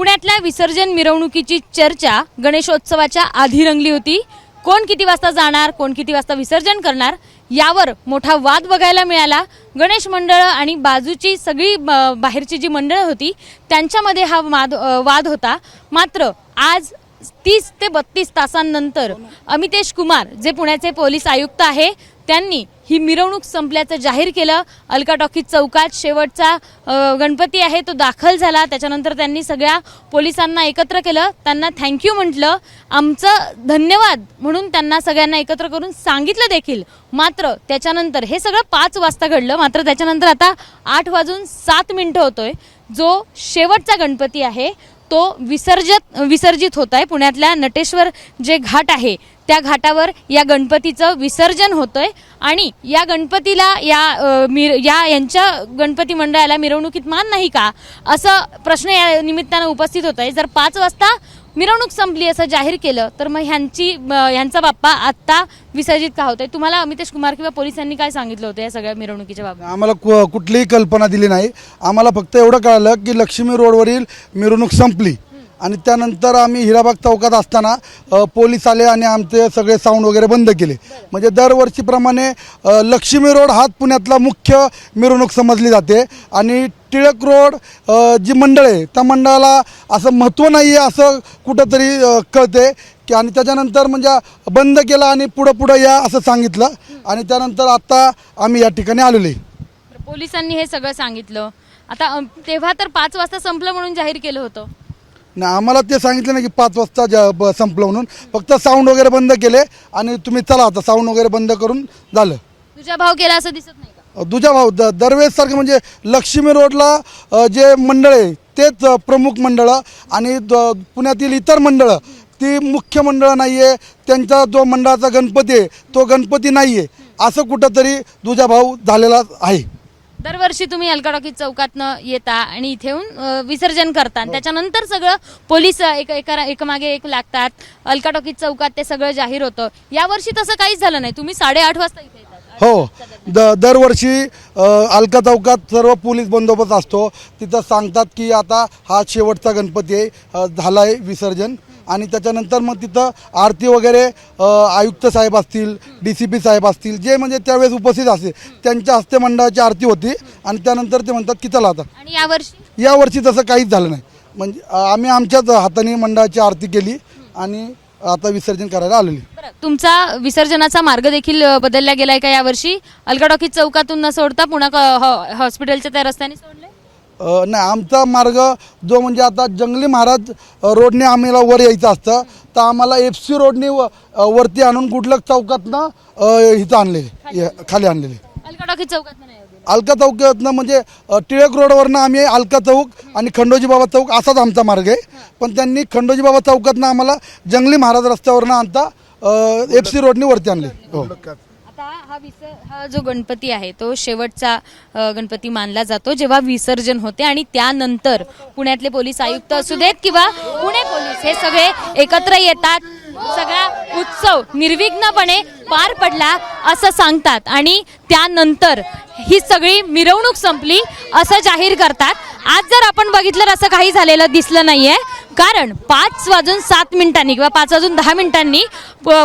पुण्यातल्या विसर्जन मिरवणुकीची चर्चा गणेशोत्सवाच्या आधी रंगली होती। कोण किती वाजता जाणार, कोण किती वाजता विसर्जन करणार यावर मोठा वाद बघायला मिळाला। गणेश मंडळ आणि बाजूची सगळी बाहेरची जी मंडळ होती त्यांच्यामध्ये हा वाद होता। मात्र आज 30 ते 32 तासांनंतर अमितेश कुमार जे पुण्याचे पोलीस आयुक्त आहे त्यांनी ही मिरवणूक संपल्याचं जाहीर केलं। अलका टॉकीज चौकात शेवटचा गणपती आहे तो दाखल झाला। त्याच्यानंतर त्यांनी सगळ्या पोलिसांना एकत्र केलं, त्यांना थँक्यू म्हटलं, आमचं धन्यवाद म्हणून त्यांना सगळ्यांना एकत्र करून सांगितलं देखील। मात्र त्याच्यानंतर हे सगळं 5 वाजता घडलं। मात्र त्याच्यानंतर आता 8:07 होतोय। जो शेवटचा गणपती आहे तो विसर्जित होत आहे। पुण्यातल्या नटेश्वर जे घाट आहे त्या घाटावर या गणपतीचं विसर्जन होतंय आणि या गणपतीला यांच्या गणपती मंडळाला मिरवणुकीत मान नाही का असं प्रश्न या निमित्तानं उपस्थित होत आहे। जर 5 वाजता मिरवणूक संपली असं जाहीर केलं तर मग ह्यांचा बाप्पा आत्ता विसर्जित का होतोय? तुम्हाला अमितेश कुमार किंवा पोलिसांनी काय सांगितलं होतं या सगळ्या मिरवणुकीच्या बाबतीत? आम्हाला कुठलीही कल्पना दिली नाही। आम्हाला फक्त एवढं कळलं की लक्ष्मी रोडवरील मिरवणूक संपली आणि त्यानंतर आम्ही हिराबाग चौकात असताना पोलीस आले आणि आमचे सगळे साऊंड वगैरे बंद केले। म्हणजे दरवर्षीप्रमाणे लक्ष्मी रोड हाच पुण्यातला मुख्य मिरवणूक समजली जाते आणि टिळक रोड जी मंडळ आहे त्या मंडळाला असं महत्त्व नाही आहे असं कुठंतरी कळते की आणि त्याच्यानंतर म्हणजे बंद केला आणि पुढं या असं सांगितलं आणि त्यानंतर आता आम्ही या ठिकाणी आलेलो आहे। पोलिसांनी हे सगळं सांगितलं, आता तेव्हा तर 5 वाजता संपलं म्हणून जाहीर केलं होतं नाही, आम्हाला ते सांगितलं नाही की 5 वाजता संपलं म्हणून, फक्त साऊंड वगैरे बंद केले आणि तुम्ही चला आता साऊंड वगैरे बंद करून झालं। तुझा भाव केला असं दिसत नाही का? दुजा भाऊ दरवेळेस सारखं म्हणजे लक्ष्मी रोडला जे मंडळ आहे तेच प्रमुख मंडळ आणि पुण्यातील इतर मंडळ ती मुख्य मंडळ नाही आहे, त्यांचा जो मंडळाचा गणपती आहे तो गणपती नाही आहे असं कुठंतरी दुजा भाऊ झालेला आहे। दरवर्षी तुम्ही अलका टॉकीज चौकातनं येता आणि इथे येऊन विसर्जन करता, त्याच्यानंतर सगळं पोलीस एकमागे एक लागतात, अलका टॉकीज चौकात ते सगळं जाहीर होतं। यावर्षी तसं काहीच झालं नाही, तुम्ही 8:30 वाजता इथे येतात। हो, दरवर्षी अलका चौकात सर्व पोलीस बंदोबस्त असतो, तिथं सांगतात की आता हा शेवटचा गणपती आहे, झाला आहे विसर्जन आणि त्याच्यानंतर मग तिथं आरती वगैरे आयुक्त साहेब असतील, DCP साहेब असतील जे म्हणजे त्यावेळेस उपस्थित असतील त्यांच्या हस्ते मंडळाची आरती होती आणि त्यानंतर ते म्हणतात की चला आता। आणि यावर्षी तसं काहीच झालं नाही, म्हणजे आम्ही आमच्याच हाताने मंडळाची आरती केली आणि आता विसर्जन करायला आलेली। तुमचा विसर्जनाचा मार्ग देखील बदलला गेलाय का यावर्षी? अलका टॉकीज चौकातून न सोडता पुन्हा हॉस्पिटलच्या त्या रस्त्याने सोडले? नाही, आमचा मार्ग जो म्हणजे आता जंगली महाराज रोडने आम्हाला वर यायचं असतं तर आम्हाला FC रोडने वरती आणून गुडलक चौकातनं इथं आणलेले, खाली आणलेले। अलका टॉकीज चौकात अलका चौकातनं म्हणजे टिळक रोडवरनं आम्ही अलका चौक आणि खंडोजी बाबा चौक असाच आमचा मार्ग आहे, पण त्यांनी खंडोजी बाबा चौकातनं आम्हाला जंगली महाराज रस्त्यावरनं आणता FC रोडने वरती आणले। हो, हा जो गणपती आहे तो शेवटचा गणपती मानला जातो जेव्हा विसर्जन होते आणि त्यानंतर पुण्यातले पोलीस आयुक्त असू देत किंवा पुणे पोलीस हे सगळे एकत्र येतात, सगळा उत्सव निर्विघ्नपणे पार पडला असं सांगतात आणि त्यानंतर ही सगळी मिरवणूक संपली असं जाहीर करतात। आज जर आपण बघितलं असं काही झालेलं दिसलं नाहीये, कारण 5:07 किंवा 5:10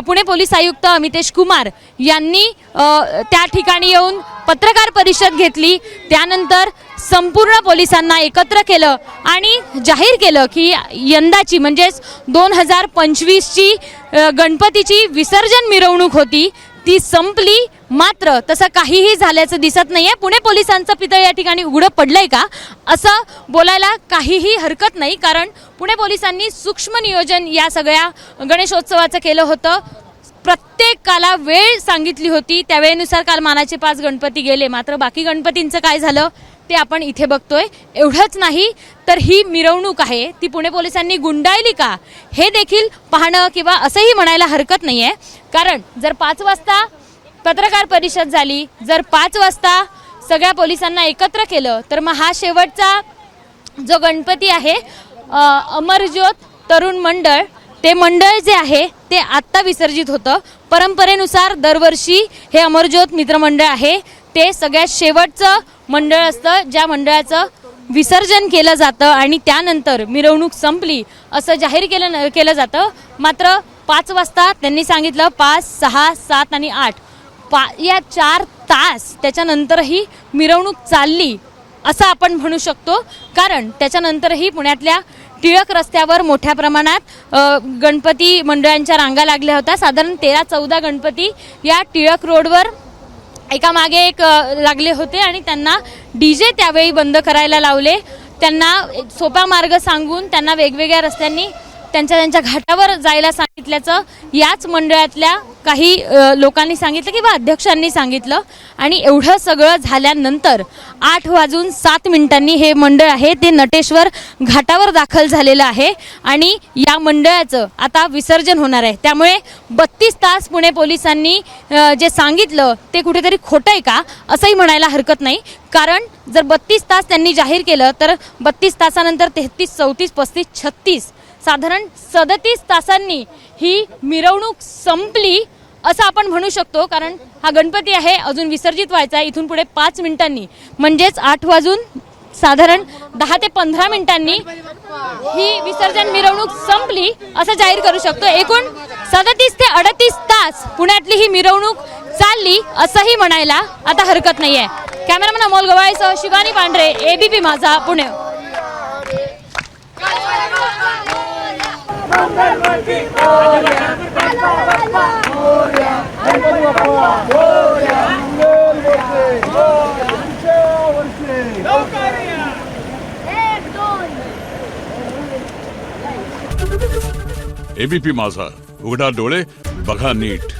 पुणे पोलीस आयुक्त अमितेश कुमार यांनी त्या ठिकाणी येऊन पत्रकार परिषद घेतली, त्यानंतर संपूर्ण पोलिसांना एकत्र केलं आणि जाहीर केलं की यंदाची म्हणजेच 2025ची गणपतीची विसर्जन मिरवणूक होती ती संपली। मात्र तसं काहीही झाल्याचं दिसत नाहीये। पुणे पोलिसांचं पितळ या ठिकाणी उघडं पडलंय का असं बोलायला काहीही हरकत नाही, कारण पुणे पोलिसांनी सूक्ष्म नियोजन या सगळ्या गणेशोत्सवाचं केलं होतं। प्रत्येकाला वेळ सांगितली होती, त्या वेळेनुसार काल मानाचे 5 गणपती गेले, मात्र बाकी गणपतींचं काय झालं ते आपण इथे बघतोय। एवढंच नाही तर ही मिरवणूक आहे ती पुणे पोलिसांनी गुंडाळली का हे देखील पाहणं किंवा असंही म्हणायला हरकत नाहीये, कारण जर 5 वाजता पत्रकार परिषद झाली, जर 5 वाजता सगळ्या पोलिसांना एकत्र केलं तर मग हा शेवटचा जो गणपती आहे अमरज्योत तरुण मंडळ ते मंडळ जे आहे ते आत्ता विसर्जित होतं। परंपरेनुसार दरवर्षी हे अमरज्योत मित्रमंडळ आहे ते सगळ्यात शेवटचं मंडळ असतं ज्या मंडळाचं विसर्जन केलं जातं आणि त्यानंतर मिरवणूक संपली असं जाहीर केलं जातं. मात्र 5 वाजता त्यांनी सांगितलं 5, 6, 7 आणि 8 या 4 तास त्याच्यानंतरही मिरवणूक चालली असं आपण म्हणू शकतो. कारण त्याच्यानंतरही पुण्यातल्या टिळक रस्त्यावर मोठ्या प्रमाणात गणपती मंडळांच्या रांगा लागल्या होत्या. साधारण 13-14 गणपती या टिळक रोडवर एकामागे एक लागले होते आणि त्यांना DJ त्यावेळी बंद करायला लावले. त्यांना सोपा मार्ग सांगून त्यांना वेगवेगळ्या रस्त्यांनी त्यांच्या घाटावर जायला सांगितल्याचं याच मंडळातल्या काही लोकांनी सांगितलं किंवा अध्यक्षांनी सांगितलं. आणि एवढं सगळं झाल्यानंतर 8:07 हे मंडळ आहे ते नटेश्वर घाटावर दाखल झालेलं आहे आणि या मंडळाचं आता विसर्जन होणार आहे. त्यामुळे 32 तास पुणे पोलिसांनी जे सांगितलं ते कुठेतरी खोटं आहे का असंही म्हणायला हरकत नाही. कारण जर 32 तास त्यांनी जाहीर केलं तर 32 तासानंतर 33, 34, 35, 36 साधारण 37 तासांनी ही मिरवणूक संपली असं आपण म्हणू शकतो. कारण हा गणपती आहे अजून विसर्जित व्हायचा आहे. इथून पुढे 5 मिनिटांनी म्हणजेच 8 वाजून साधारण 10 ते 15 मिनिटांनी ही विसर्जन मिरवणूक संपली असं जाहीर करू शकतो. एकूण 37 ते 38 तास पुण्यातली ही मिरवणूक चालली असंही म्हणायला आता हरकत नाहीये. कॅमेरामॅन अमोल गवाळेसह शिवानी पांढरे, ABP माझा, पुणे. ABP माझा, उघडा डोळे बघा नीट.